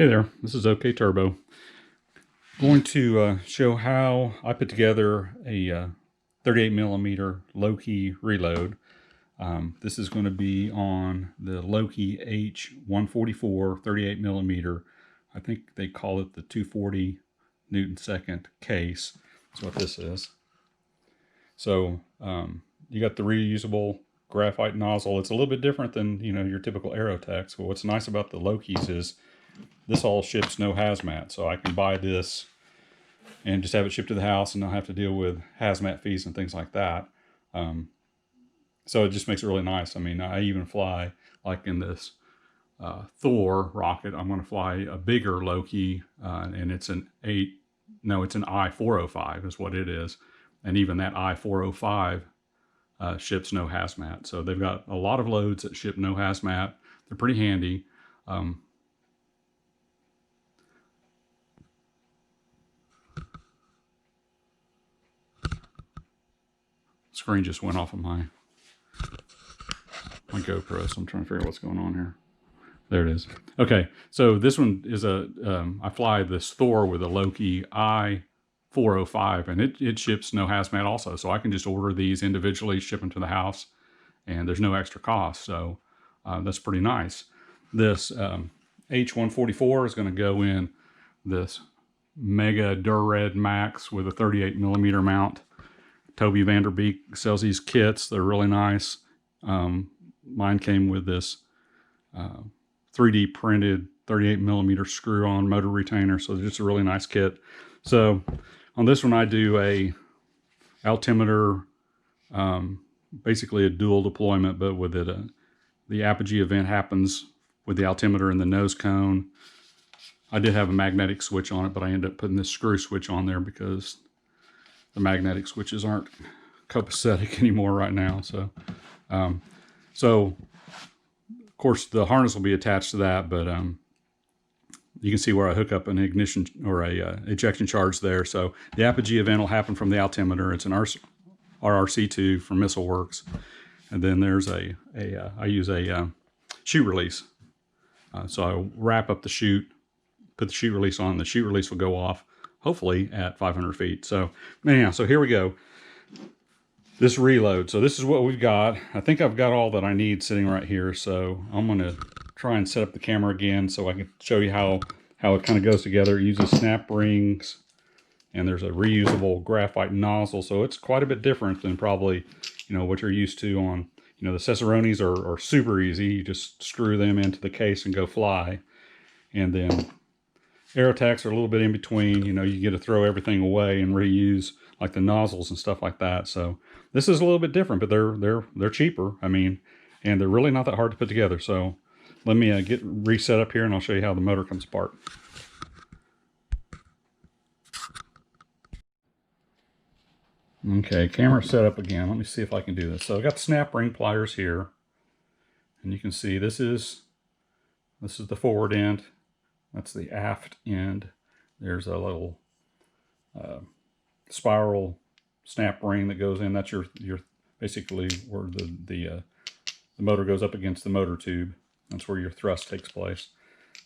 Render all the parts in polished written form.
Hey there, this is OK Turbo. Going to show how I put together a 38mm Loki reload. This is going to be on the Loki H144 38mm. I think they call it the 240 Newton second case. That's what this is. So you got the reusable graphite nozzle. It's a little bit different than your typical Aerotex. But what's nice about the Lokis is this all ships no hazmat, so I can buy this and just have it shipped to the house and not have to deal with hazmat fees and things like that. So it just makes it really nice. I mean, I even fly, like in this Thor rocket, I'm going to fly a bigger Loki, and it's an I-405 is what it is. And even that I-405 ships no hazmat. So they've got a lot of loads that ship no hazmat. They're pretty handy. Screen just went off of my GoPro, so I'm trying to figure out what's going on here. There it is. Okay, so this one is I fly this Thor with a Loki I-405, and it ships no hazmat also, so I can just order these individually, ship them to the house, and there's no extra cost, so that's pretty nice. This H144 is going to go in this Mega Dur-Red Max with a 38mm mount. Toby Vanderbeek sells these kits. They're really nice. Mine came with this 3D printed 38mm screw-on motor retainer, so it's just a really nice kit. So on this one I do a altimeter, basically a dual deployment, but with it the apogee event happens with the altimeter and the nose cone. I did have a magnetic switch on it, but I ended up putting this screw switch on there because the magnetic switches aren't copacetic anymore right now. So, of course the harness will be attached to that, but you can see where I hook up an ignition or a ejection charge there. So the apogee event will happen from the altimeter. It's an RRC2 from Missile Works, and then there's I use a chute release. So I wrap up the chute, put the chute release on. The chute release will go off, hopefully at 500 feet. So anyhow, so here we go. This reload. So this is what we've got. I think I've got all that I need sitting right here. So I'm going to try and set up the camera again so I can show you how it kind of goes together. It uses snap rings, and there's a reusable graphite nozzle. So it's quite a bit different than probably, what you're used to on, the Cicerones are super easy. You just screw them into the case and go fly. And then Aerotex are a little bit in between. You get to throw everything away and reuse like the nozzles and stuff like that. So this is a little bit different, but they're cheaper. I mean, and they're really not that hard to put together. So let me get reset up here, and I'll show you how the motor comes apart. Okay, camera set up again. Let me see if I can do this. So I've got the snap ring pliers here, and you can see this is the forward end. That's the aft end. There's a little spiral snap ring that goes in. That's your basically where the motor goes up against the motor tube. That's where your thrust takes place.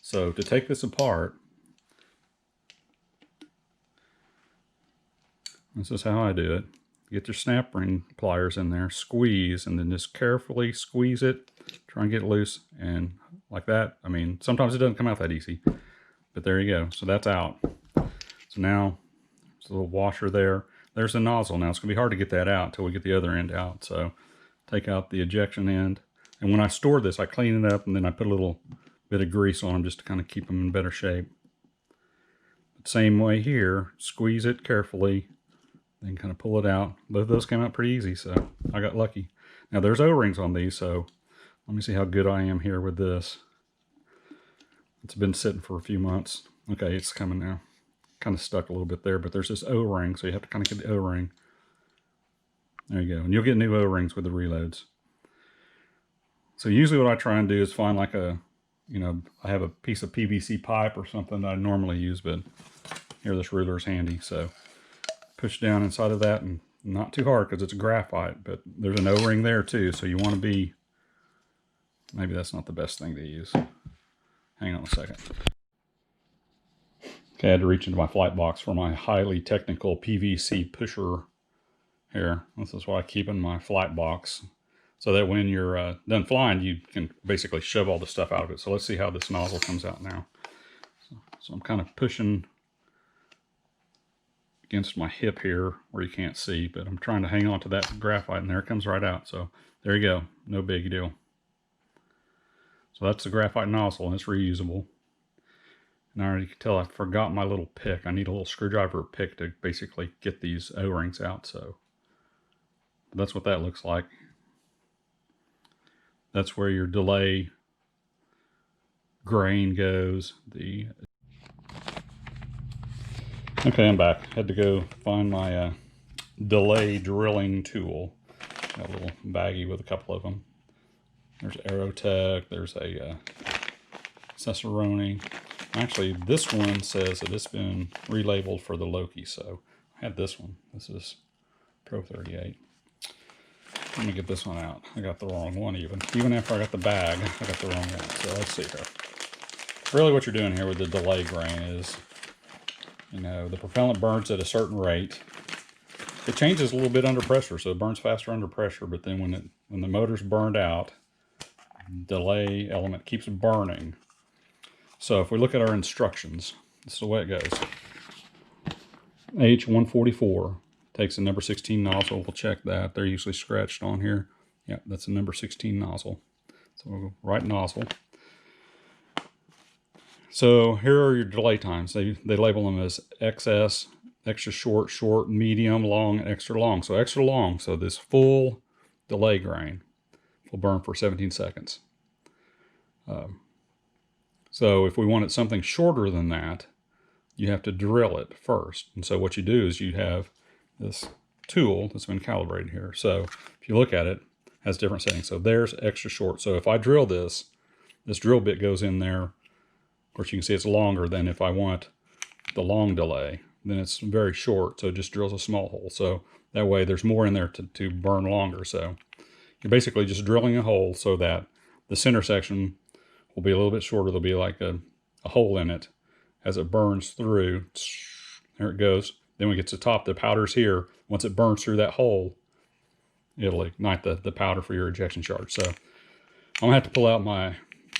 So to take this apart, this is how I do it. Get your snap ring pliers in there, squeeze, and then just carefully squeeze it. Try and get it loose, and like that. I mean, sometimes it doesn't come out that easy, but there you go. So that's out. So now there's a little washer there. There's the nozzle. Now it's going to be hard to get that out until we get the other end out. So take out the ejection end. And when I store this, I clean it up, and then I put a little bit of grease on them just to kind of keep them in better shape. But same way here, squeeze it carefully, then kind of pull it out. Both of those came out pretty easy, so I got lucky. Now there's O-rings on these, so let me see how good I am here with this. It's been sitting for a few months. Okay, it's coming now. Kind of stuck a little bit there, but there's this O-ring, so you have to kind of get the O-ring. There you go, and you'll get new O-rings with the reloads. So usually what I try and do is find like I have a piece of PVC pipe or something that I normally use, but here this ruler is handy. So push down inside of that, and not too hard because it's graphite, but there's an O-ring there too. So you want to be, maybe that's not the best thing to use. Hang on a second. Okay, I had to reach into my flight box for my highly technical PVC pusher here. This is what I keep in my flight box, so that when you're done flying, you can basically shove all the stuff out of it. So let's see how this nozzle comes out now. So I'm kind of pushing against my hip here where you can't see, but I'm trying to hang on to that graphite, and there it comes right out. So there you go, no big deal. So that's the graphite nozzle, and it's reusable. And I already can tell I forgot my little pick. I need a little screwdriver pick to basically get these O-rings out. So that's what that looks like. That's where your delay grain goes. Okay, I'm back. Had to go find my delay drilling tool. Got a little baggie with a couple of them. There's Aerotech. There's a Cicerone. Actually, this one says that it's been relabeled for the Loki, so I had this one. This is Pro 38. Let me get this one out. I got the wrong one even. Even after I got the bag, I got the wrong one. So let's see here. Really what you're doing here with the delay grain is, you know, the propellant burns at a certain rate. It changes a little bit under pressure, so it burns faster under pressure, but then when the motor's burned out, delay element keeps burning. So if we look at our instructions, this is the way it goes. H144 takes a number 16 nozzle. We'll check that. They're usually scratched on here. Yep, that's a number 16 nozzle. So we'll go right nozzle. So here are your delay times. They label them as XS, extra short, short, medium, long, and extra long. So extra long, so this full delay grain will burn for 17 seconds. So if we wanted something shorter than that, you have to drill it first. And so what you do is you have this tool that's been calibrated here. So if you look at it, it has different settings. So there's extra short. So if I drill this drill bit goes in there. Of course, you can see it's longer than if I want the long delay. Then it's very short, so it just drills a small hole. So that way there's more in there to burn longer. So you're basically just drilling a hole so that the center section will be a little bit shorter. There'll be like a hole in it as it burns through. There it goes. Then when it gets to the top, the powder's here. Once it burns through that hole, it'll ignite the powder for your ejection charge. So I'm gonna have to pull out my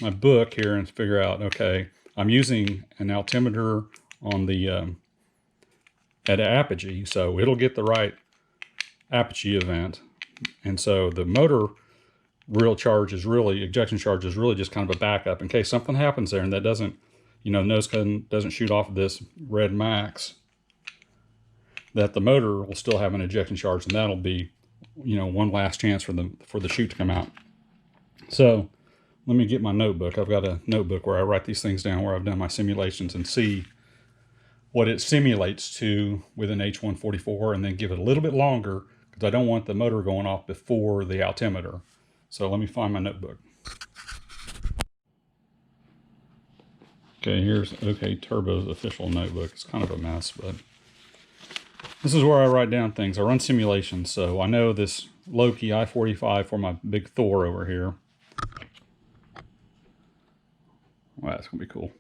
book here and figure out, okay, I'm using an altimeter on the at apogee, so it'll get the right apogee event. And so the motor ejection charge is really just kind of a backup in case something happens there and that doesn't, you know, nose cone doesn't shoot off of this red max, that the motor will still have an ejection charge, and that'll be, you know, one last chance for the chute to come out. So let me get my notebook. I've got a notebook where I write these things down, where I've done my simulations, and see what it simulates to with an H144, and then give it a little bit longer because I don't want the motor going off before the altimeter. So let me find my notebook. Okay, here's OK Turbo's official notebook. It's kind of a mess, but this is where I write down things. I run simulations, so I know this Loki I-45 for my big Thor over here. Wow, that's going to be cool.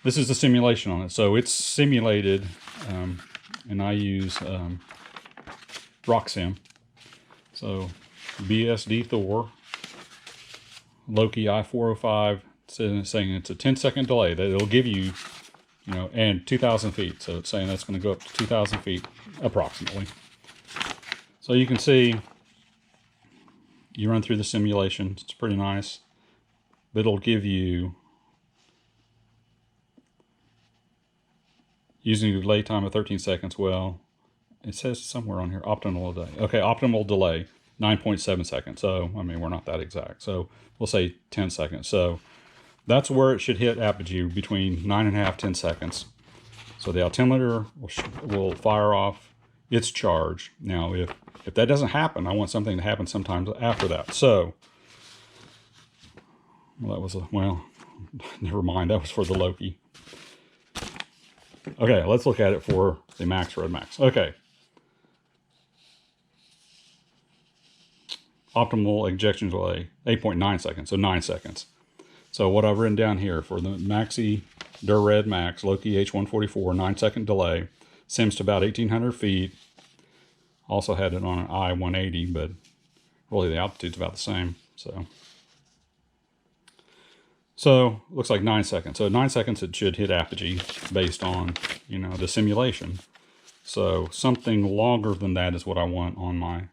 This is the simulation on it. So it's simulated, and I use RockSim. So BSD Thor, Loki I-405, saying it's a 10-second delay that it'll give you, you know, and 2,000 feet. So it's saying that's going to go up to 2,000 feet approximately. So you can see, you run through the simulation. It's pretty nice. But it'll give you, using a delay time of 13 seconds. Well, it says somewhere on here, optimal delay. Okay, optimal delay, 9.7 seconds. So, I mean, we're not that exact. So we'll say 10 seconds. So that's where it should hit apogee, between 9.5, 10 seconds. So the altimeter will fire off its charge. Now, if that doesn't happen, I want something to happen sometimes after that. So, well, that was never mind. That was for the Loki. Okay, let's look at it for the Max Road Max. Okay. Optimal ejection delay, 8.9 seconds, so 9 seconds. So what I've written down here for the Maxi Red Max, Loki H144, 9-second delay. Sims to about 1,800 feet. Also had it on an I-180, but really the altitude's about the same. So looks like 9 seconds. So 9 seconds it should hit apogee based on, the simulation. So something longer than that is what I want on my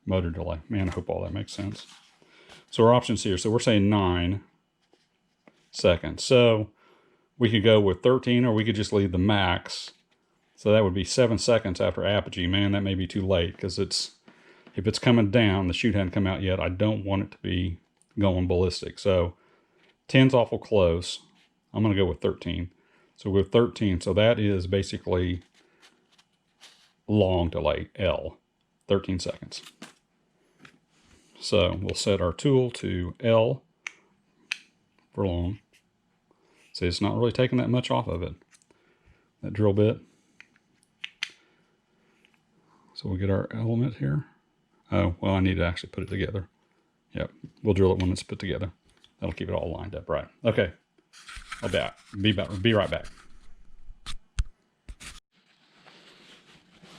motor delay. Man, I hope all that makes sense. So our options here. So we're saying 9 seconds. So we could go with 13, or we could just leave the max. So that would be 7 seconds after apogee. Man, that may be too late, because if it's coming down, the chute hadn't come out yet, I don't want it to be going ballistic. So 10's awful close. I'm going to go with 13. So with 13, so that is basically long delay, L, 13 seconds. So we'll set our tool to L for long. See, it's not really taking that much off of it, that drill bit. So we'll get our element here. Oh, well, I need to actually put it together. Yep, we'll drill it when it's put together. That'll keep it all lined up right. Okay, I'll be right back.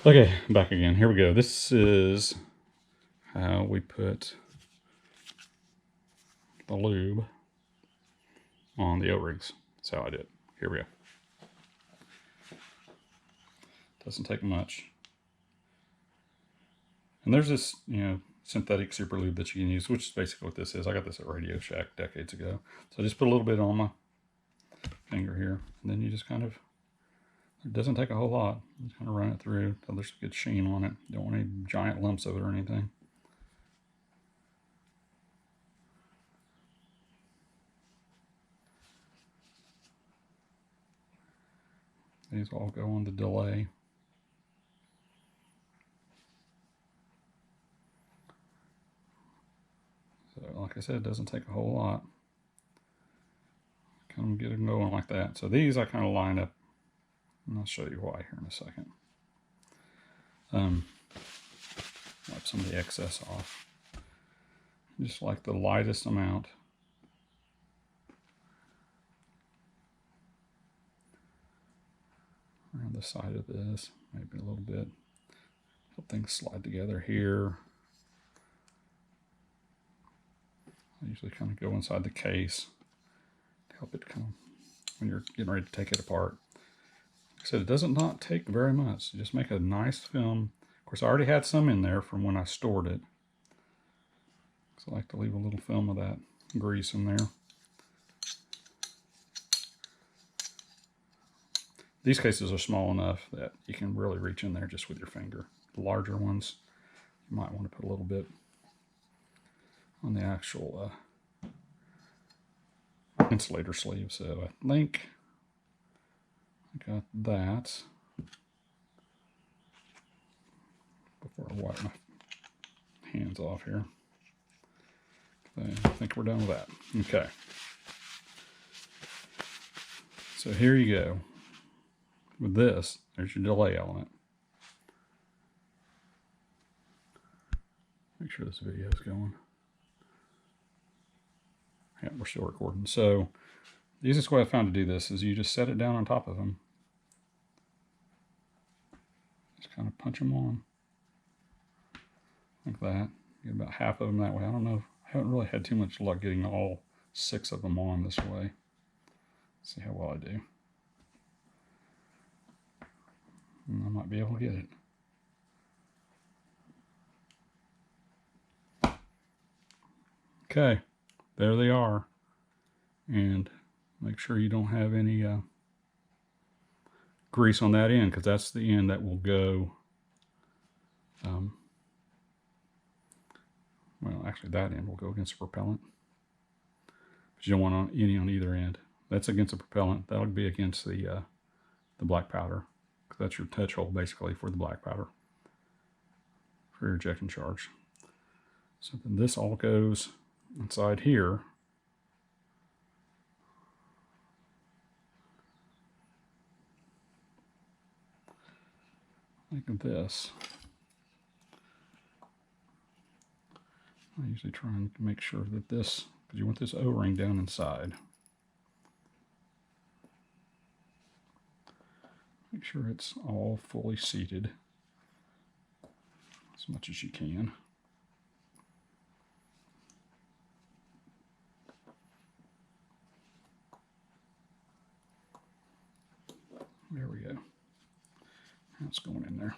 Okay, back again. Here we go. This is how we put the lube on the O-rings. That's how I did it. Here we go. Doesn't take much. And there's this, synthetic super lube that you can use, which is basically what this is. I got this at Radio Shack decades ago. So I just put a little bit on my finger here, and then you just kind of, it doesn't take a whole lot. You kind of run it through until there's a good sheen on it. You don't want any giant lumps of it or anything. These all go on the delay. So like I said, it doesn't take a whole lot. Kind of get them going like that. So these I kind of line up, and I'll show you why here in a second. Wipe some of the excess off. Just like the lightest amount. Around the side of this, maybe a little bit. Help things slide together here. I usually kind of go inside the case to help it kind of, when you're getting ready to take it apart. Like I said, it does not take very much. You just make a nice film. Of course, I already had some in there from when I stored it. So I like to leave a little film of that grease in there. These cases are small enough that you can really reach in there just with your finger. The larger ones, you might want to put a little bit on the actual insulator sleeve. So I think I got that. Before I wipe my hands off here. I think we're done with that. Okay. So here you go. With this, there's your delay element. Make sure this video is going. Yeah, we're still recording. So the easiest way I found to do this is you just set it down on top of them. Just kind of punch them on. Like that. Get about half of them that way. I don't know. I haven't really had too much luck getting all 6 of them on this way. Let's see how well I do. And I might be able to get it. Okay, there they are. And make sure you don't have any grease on that end, because that's the end that will go, well, actually that end will go against the propellant. But you don't want any on either end. That's against the propellant. That'll be against the black powder. That's your touch hole basically for the black powder for your ejection charge. So then this all goes inside here. Like this. I usually try and make sure that this, because you want this O-ring down inside. Make sure it's all fully seated as much as you can. There we go. Now it's going in there.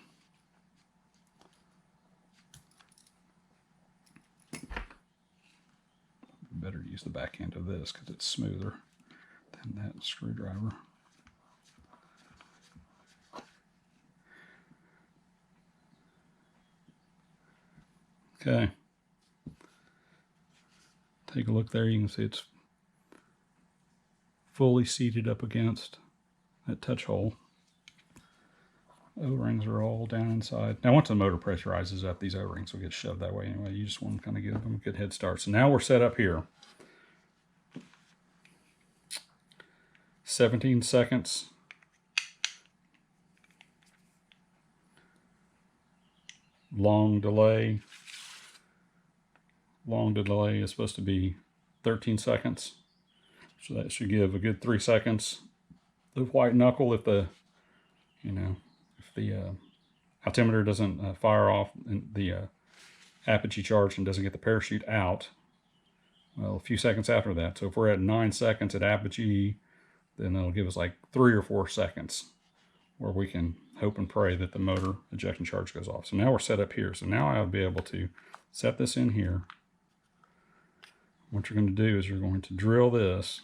Better use the back end of this because it's smoother than that screwdriver. Okay. Take a look there. You can see it's fully seated up against that touch hole. O-rings are all down inside. Now once the motor pressurizes up, these O-rings will get shoved that way anyway. You just want to kind of give them a good head start. So now we're set up here. 17 seconds. Long delay. Long delay is supposed to be 13 seconds. So that should give a good 3 seconds. The white knuckle, if the, if the altimeter doesn't fire off and the apogee charge and doesn't get the parachute out, well, a few seconds after that. So if we're at 9 seconds at apogee, then that'll give us like 3 or 4 seconds where we can hope and pray that the motor ejection charge goes off. So now we're set up here. So now I'll be able to set this in here. What you're going to do is you're going to drill this.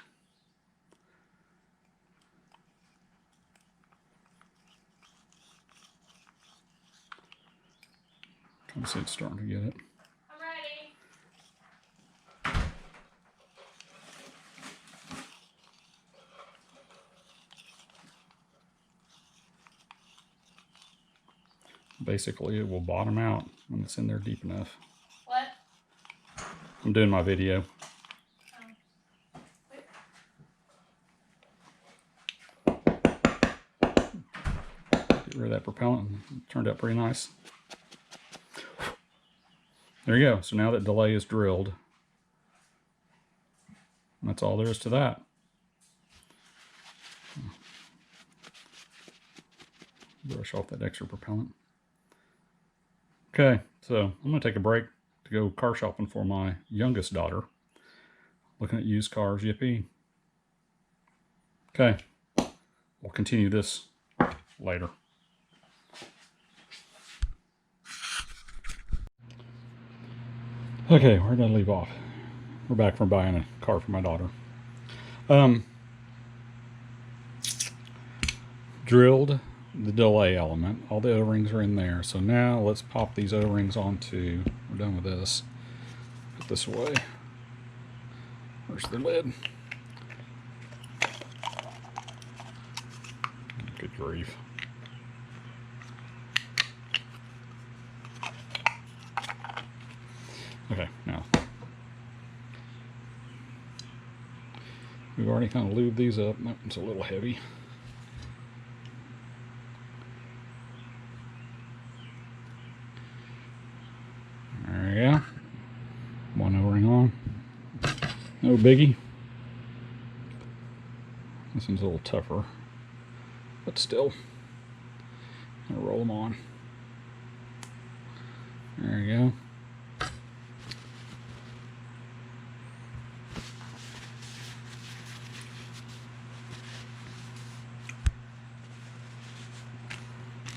Kind of see it's starting to get it. I'm ready. Basically, it will bottom out when it's in there deep enough. What? I'm doing my video. Get rid of that propellant. It turned out pretty nice. There you go. So now that delay is drilled, that's all there is to that. Brush off that extra propellant. Okay, so I'm going to take a break to go car shopping for my youngest daughter. Looking at used cars, yippee. Okay, we'll continue this later. Okay, where did I leave off? We're back from buying a car for my daughter. Drilled the delay element. All the O-rings are in there. So now let's pop these O-rings onto, we're done with this. Put this away. Where's the lid? Good grief. Okay, now we've already kind of lubed these up. That one's a little heavy. There we go. One O-ring on. No biggie. This one's a little tougher, but still. I'm gonna roll them on. There we go.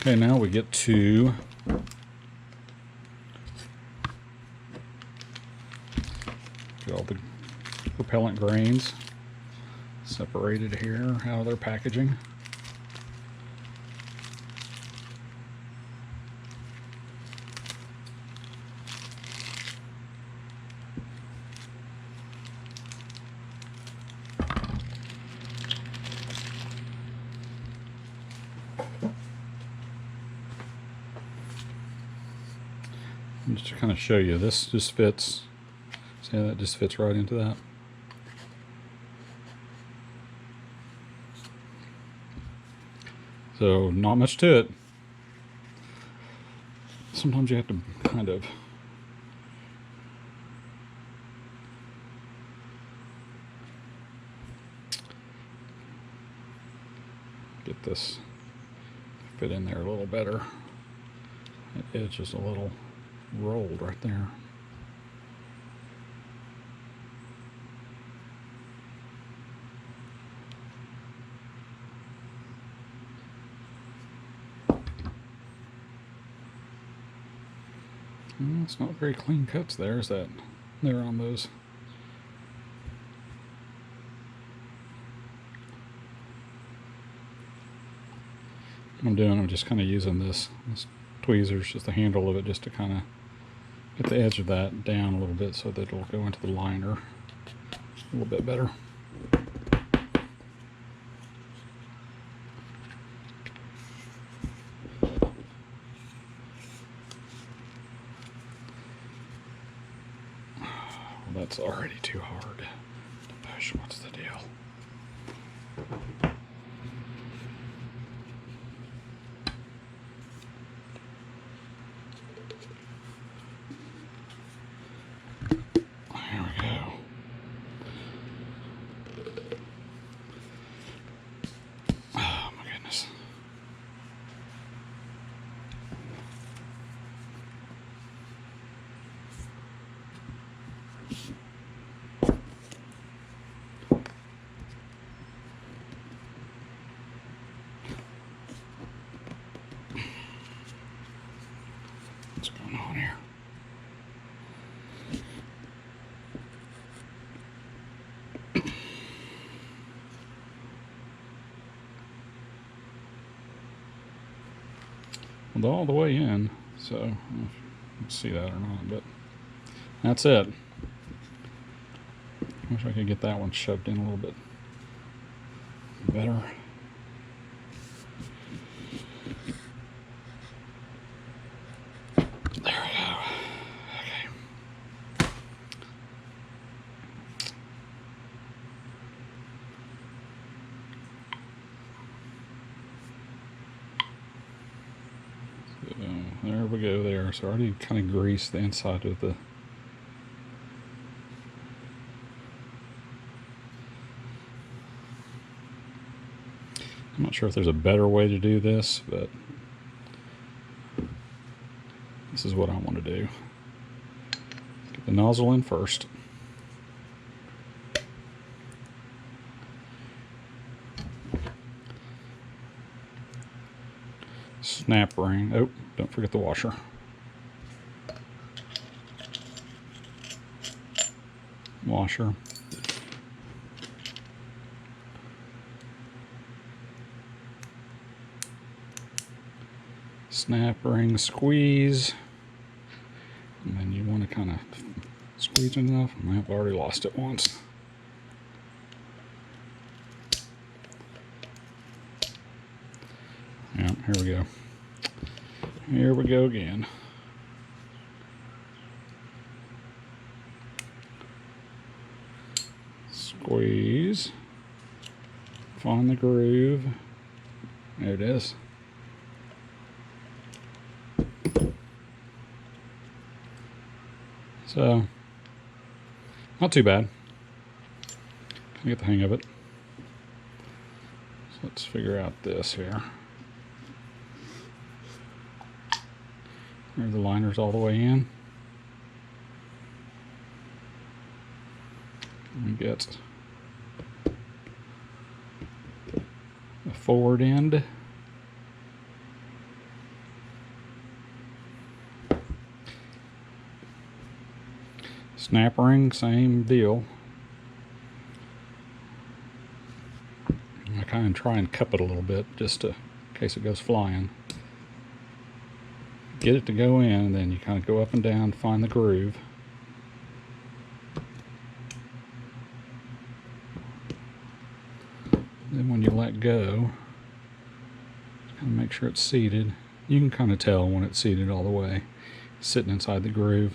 Okay, now we get to get all the propellant grains separated here, how they're packaging. Just to kind of show you, this just fits. See how that just fits right into that? So not much to it. Sometimes you have to kind of get this fit in there a little better. It's just a little rolled right there. Well, it's not very clean cuts there, is that? There on those. I'm just kind of using this tweezers, just the handle of it, just to kind of get the edge of that down a little bit so that it'll go into the liner a little bit better. Well, that's already too hard to push. What's the deal? What's going on here? Well, all the way in, so I don't know if you can see that or not, but that's it. Wish I could get that one shoved in a little bit better. There we go. Okay. So there we go there. So I already kind of greased the inside of the I'm not sure if there's a better way to do this, but this is what I want to do. Get the nozzle in first. Snap ring. Oh, don't forget the washer. Washer. Snap ring squeeze, and then you want to kind of squeeze enough. I've already lost it once. Yeah, here we go. Here we go again. Squeeze. Find the groove. There it is. So, not too bad. Can get the hang of it. So let's figure out this here. There the liner's all the way in. And we get the forward end. Snap ring, same deal. I kind of try and cup it a little bit just in case it goes flying. Get it to go in, and then you kind of go up and down, find the groove. Then when you let go, kind of make sure it's seated. You can kind of tell when it's seated all the way, sitting inside the groove.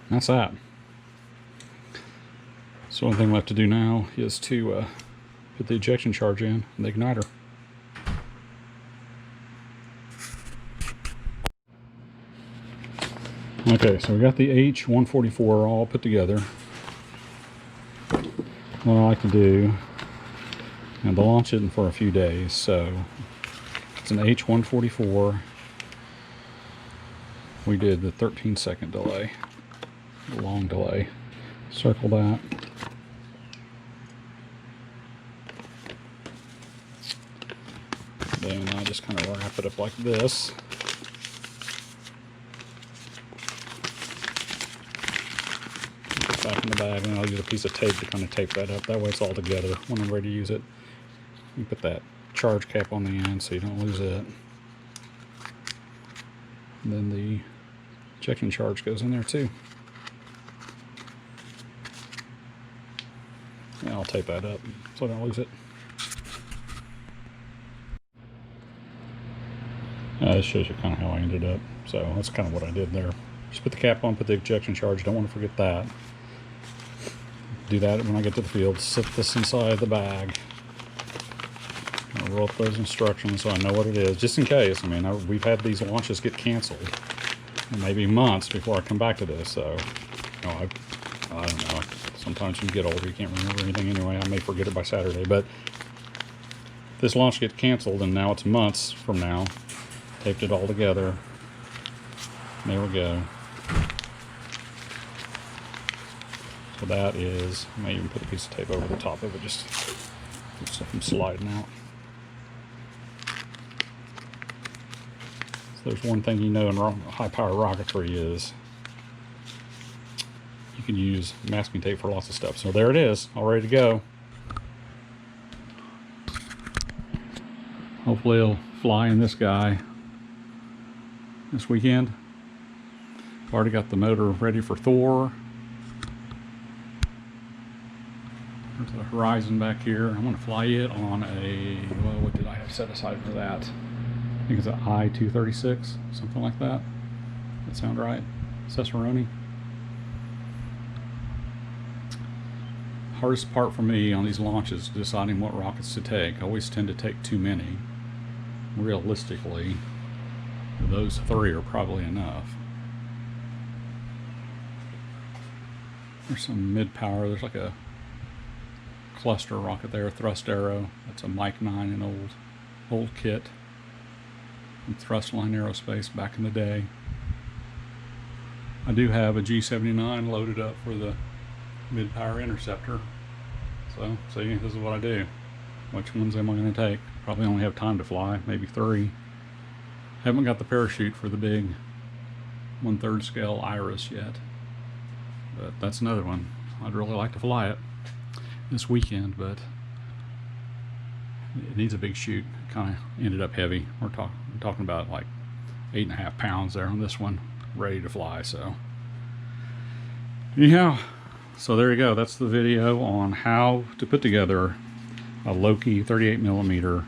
And that's that. So one thing left to do now is to put the ejection charge in and the igniter. Okay, so we got the H144 all put together. What I like to do And the launch isn't for a few days, so it's an H144. We did the 13-second delay, the long delay. Circle that. Then I just kind of wrap it up like this. Put it back in the bag, and I'll use a piece of tape to kind of tape that up. That way it's all together when I'm ready to use it. You put that charge cap on the end so you don't lose it. And then the ejection charge goes in there too. And I'll tape that up so I don't lose it. This shows you kind of how I ended up. So that's kind of what I did there. Just put the cap on, put the ejection charge. Don't want to forget that. Do that when I get to the field. Set this inside the bag. I'll roll up those instructions so I know what it is, just in case. I mean, we've had these launches get canceled, and maybe months before I come back to this. So, you know, I don't know. Sometimes you get older, you can't remember anything anyway. I may forget it by Saturday, but this launch gets canceled, and now it's months from now. Taped it all together. There we go. So that is, I may even put a piece of tape over the top of it, just keep stuff from sliding out. So there's one thing you know in high power rocketry is you can use masking tape for lots of stuff. So there it is, all ready to go. Hopefully it'll fly in this guy this weekend. I've already got the motor ready for Thor. There's the Horizon back here. I'm going to fly it on a, well, what did I have set aside for that? I think it's an I-236, something like that. That sound right? Cicerone. Hardest part for me on these launches is deciding what rockets to take. I always tend to take too many. Realistically, those 3 are probably enough. There's some mid-power. There's like a cluster rocket there, thrust arrow. That's a Mike 9, an old kit from Thrustline Aerospace back in the day. I do have a G79 loaded up for the mid-power interceptor. So, see, this is what I do. Which ones am I going to take? Probably only have time to fly, maybe 3. Haven't got the parachute for the big 1/3 scale Iris yet. But that's another one. I'd really like to fly it this weekend, but it needs a big chute. It kind of ended up heavy. We're talking about like 8.5 pounds there on this one, ready to fly. So anyhow, so there you go. That's the video on how to put together a Loki 38mm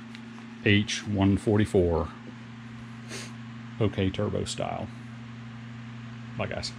H144 OK Turbo style. Bye guys.